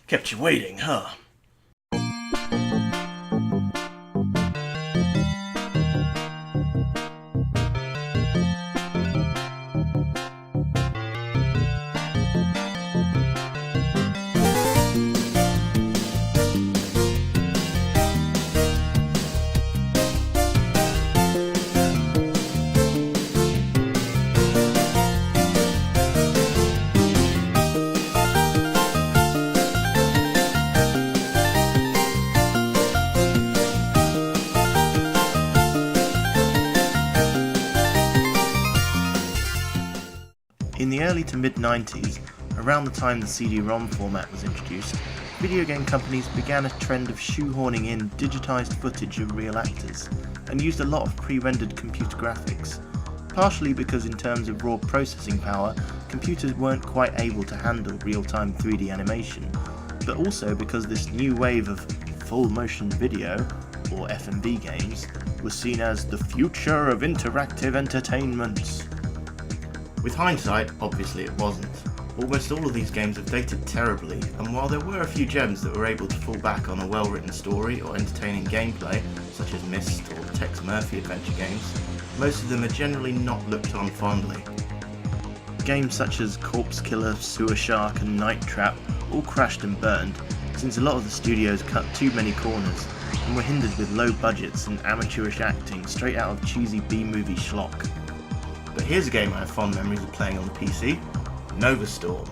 Kept you waiting, huh? In the early to mid-90s, around the time the CD-ROM format was introduced, video game companies began a trend of shoehorning in digitised footage of real actors, and used a lot of pre-rendered computer graphics, partially because in terms of raw processing power, computers weren't quite able to handle real-time 3D animation, but also because this new wave of full-motion video, or FMV games, was seen as the future of interactive entertainment. With hindsight, obviously it wasn't. Almost all of these games have dated terribly, and while there were a few gems that were able to fall back on a well-written story or entertaining gameplay, such as Myst or Tex Murphy adventure games, most of them are generally not looked on fondly. Games such as Corpse Killer, Sewer Shark and Night Trap all crashed and burned, since a lot of the studios cut too many corners, and were hindered with low budgets and amateurish acting straight out of cheesy B-movie schlock. But here's a game I have fond memories of playing on the PC, Novastorm.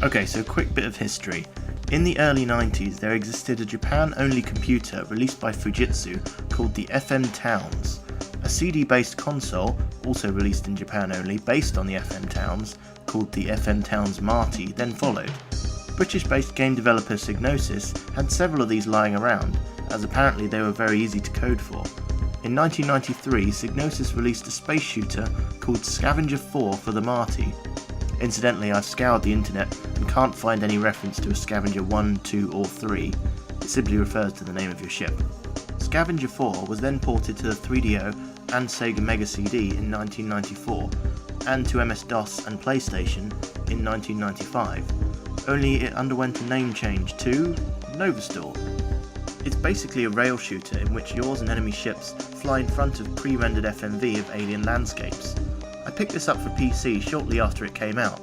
Okay, so quick bit of history. In the early 90s there existed a Japan-only computer released by Fujitsu called the FM Towns. A CD-based console, also released in Japan only, based on the FM Towns, called the FM Towns Marty, then followed. British-based game developer Psygnosis had several of these lying around, as apparently they were very easy to code for. In 1993, Psygnosis released a space shooter called Scavenger 4 for the Marty. Incidentally, I've scoured the internet and can't find any reference to a Scavenger 1, 2 or 3. It simply refers to the name of your ship. Scavenger 4 was then ported to the 3DO and Sega Mega CD in 1994, and to MS-DOS and PlayStation in 1995, only it underwent a name change to Novastorm. It's basically a rail shooter in which yours and enemy ships fly in front of pre-rendered FMV of alien landscapes. I picked this up for PC shortly after it came out,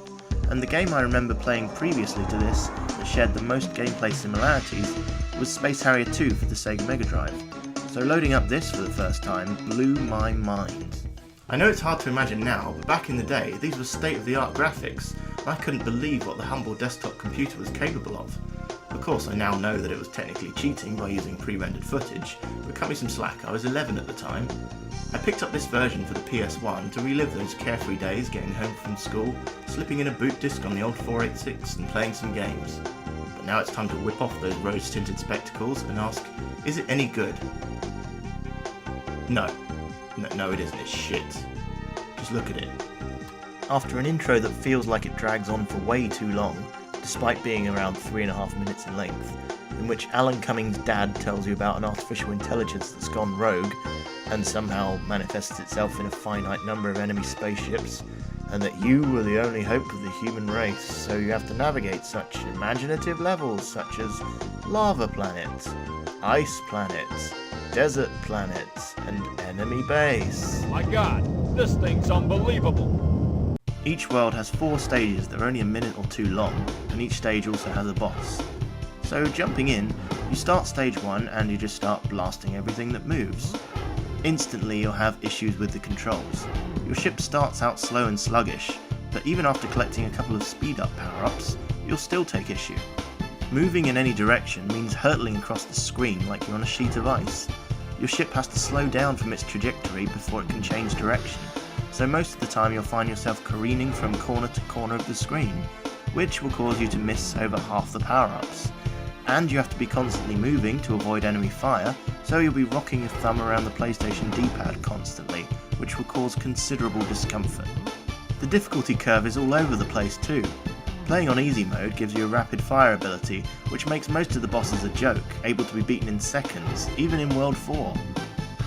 and the game I remember playing previously to this that shared the most gameplay similarities was Space Harrier 2 for the Sega Mega Drive, so loading up this for the first time blew my mind. I know it's hard to imagine now, but back in the day these were state-of-the-art graphics, and I couldn't believe what the humble desktop computer was capable of. Of course, I now know that it was technically cheating by using pre-rendered footage, but cut me some slack, I was 11 at the time. I picked up this version for the PS1 to relive those carefree days getting home from school, slipping in a boot disc on the old 486 and playing some games. But now it's time to whip off those rose-tinted spectacles and ask, is it any good? No, it isn't, it's shit. Just look at it. After an intro that feels like it drags on for way too long, despite being around 3.5 minutes in length, in which Alan Cumming's dad tells you about an artificial intelligence that's gone rogue and somehow manifests itself in a finite number of enemy spaceships, and that you were the only hope of the human race, so you have to navigate such imaginative levels such as lava planets, ice planets, desert planets, and enemy base. My god, this thing's unbelievable! Each world has 4 stages that are only a minute or 2 long, and each stage also has a boss. So jumping in, you start stage 1 and you just start blasting everything that moves. Instantly you'll have issues with the controls. Your ship starts out slow and sluggish, but even after collecting a couple of speed up power-ups, you'll still take issue. Moving in any direction means hurtling across the screen like you're on a sheet of ice. Your ship has to slow down from its trajectory before it can change direction, so most of the time you'll find yourself careening from corner to corner of the screen, which will cause you to miss over half the power-ups. And you have to be constantly moving to avoid enemy fire, so you'll be rocking your thumb around the PlayStation D-pad constantly, which will cause considerable discomfort. The difficulty curve is all over the place too. Playing on easy mode gives you a rapid fire ability, which makes most of the bosses a joke, able to be beaten in seconds, even in World 4.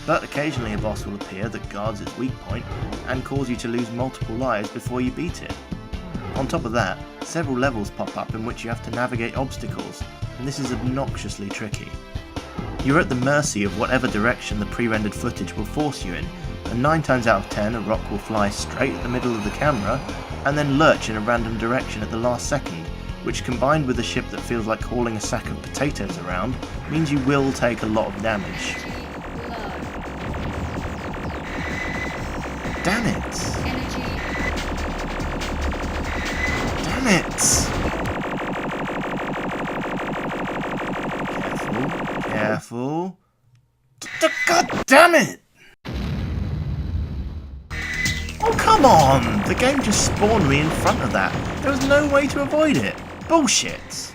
But occasionally a boss will appear that guards its weak point and cause you to lose multiple lives before you beat it. On top of that, several levels pop up in which you have to navigate obstacles, and this is obnoxiously tricky. You're at the mercy of whatever direction the pre-rendered footage will force you in, and 9 times out of 10 a rock will fly straight at the middle of the camera, and then lurch in a random direction at the last second, which combined with a ship that feels like hauling a sack of potatoes around, means you will take a lot of damage. Damn it! Damn it! Careful. God damn it! Oh, come on! The game just spawned me in front of that. There was no way to avoid it. Bullshit!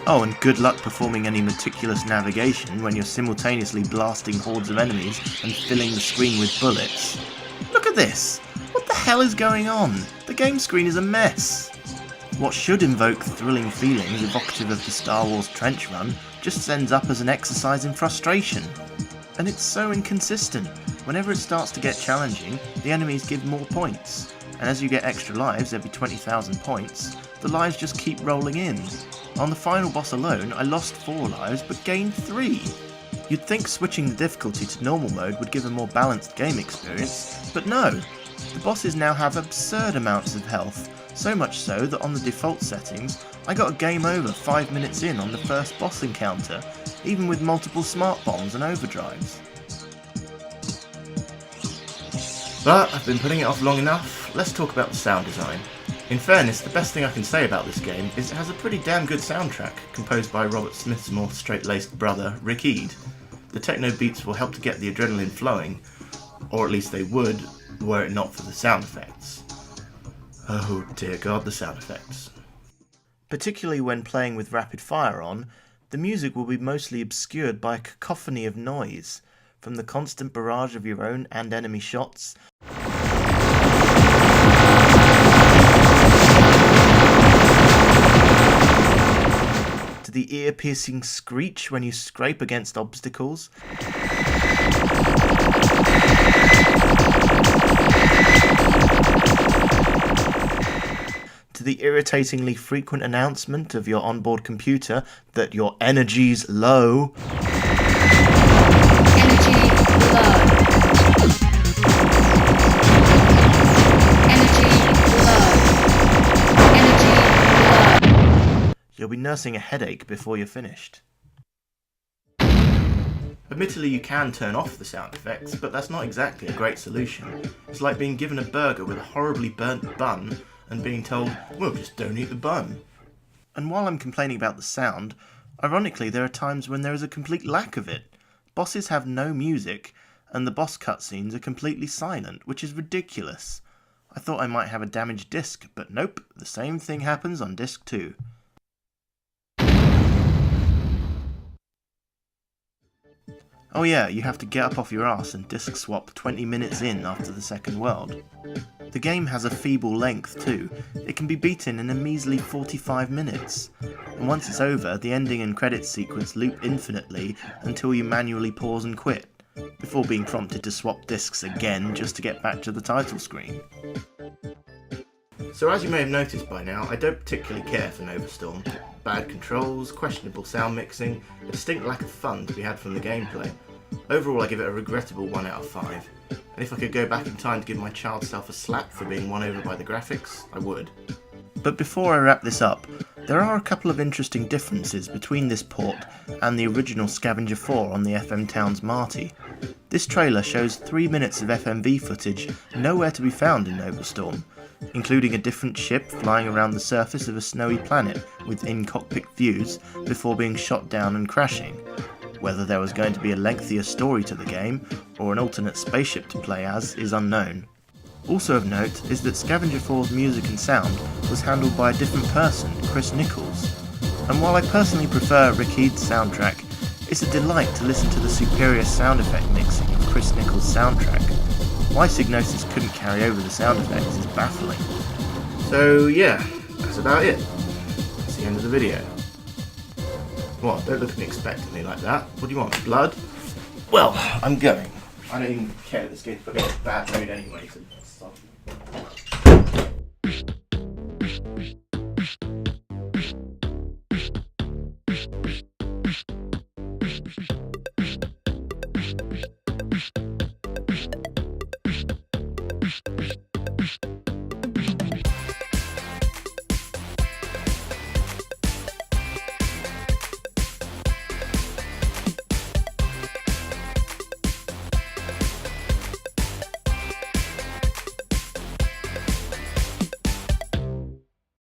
Oh, and good luck performing any meticulous navigation when you're simultaneously blasting hordes of enemies and filling the screen with bullets. Look at this! What the hell is going on? The game screen is a mess. What should invoke thrilling feelings evocative of the Star Wars trench run just ends up as an exercise in frustration. And it's so inconsistent. Whenever it starts to get challenging, the enemies give more points, and as you get extra lives every 20,000 points, the lives just keep rolling in. On the final boss alone, I lost 4 lives but gained 3. You'd think switching the difficulty to normal mode would give a more balanced game experience, but no! The bosses now have absurd amounts of health, so much so that on the default settings, I got a game over 5 minutes in on the first boss encounter, even with multiple smart bombs and overdrives. But I've been putting it off long enough, let's talk about the sound design. In fairness, the best thing I can say about this game is it has a pretty damn good soundtrack, composed by Robert Smith's more straight-laced brother, Rick Eade. The techno beats will help to get the adrenaline flowing, or at least they would, were it not for the sound effects. Oh dear God, the sound effects. Particularly when playing with rapid fire on, the music will be mostly obscured by a cacophony of noise, from the constant barrage of your own and enemy shots, to the ear-piercing screech when you scrape against obstacles, to the irritatingly frequent announcement of your onboard computer that your energy's low. Energy low. Energy low. Energy low. You'll be nursing a headache before you're finished. Admittedly, you can turn off the sound effects, but that's not exactly a great solution. It's like being given a burger with a horribly burnt bun and being told, well, just don't eat the bun. And while I'm complaining about the sound, ironically there are times when there is a complete lack of it. Bosses have no music, and the boss cutscenes are completely silent, which is ridiculous. I thought I might have a damaged disc, but nope, the same thing happens on disc 2. Oh yeah, you have to get up off your ass and disc swap 20 minutes in after the second world. The game has a feeble length too. It can be beaten in a measly 45 minutes. And once it's over, the ending and credits sequence loop infinitely until you manually pause and quit, before being prompted to swap discs again just to get back to the title screen. So as you may have noticed by now, I don't particularly care for Novastorm. Bad controls, questionable sound mixing, a distinct lack of fun to be had from the gameplay. Overall I give it a regrettable 1 out of 5. And if I could go back in time to give my child self a slap for being won over by the graphics, I would. But before I wrap this up, there are a couple of interesting differences between this port and the original Scavenger 4 on the FM Towns Marty. This trailer shows 3 minutes of FMV footage nowhere to be found in Novastorm, including a different ship flying around the surface of a snowy planet with in-cockpit views before being shot down and crashing. Whether there was going to be a lengthier story to the game, or an alternate spaceship to play as, is unknown. Also of note is that Scavenger 4's music and sound was handled by a different person, Chris Nichols. And while I personally prefer Rick Eade's soundtrack, it's a delight to listen to the superior sound effect mixing of Chris Nichols' soundtrack. Why Psygnosis couldn't carry over the sound effects is baffling. So yeah, that's about it. That's the end of the video. What, don't look at me expectantly like that. What do you want, blood? Well, I'm going. I don't even care, this game put me in a bad mood anyway, so stop.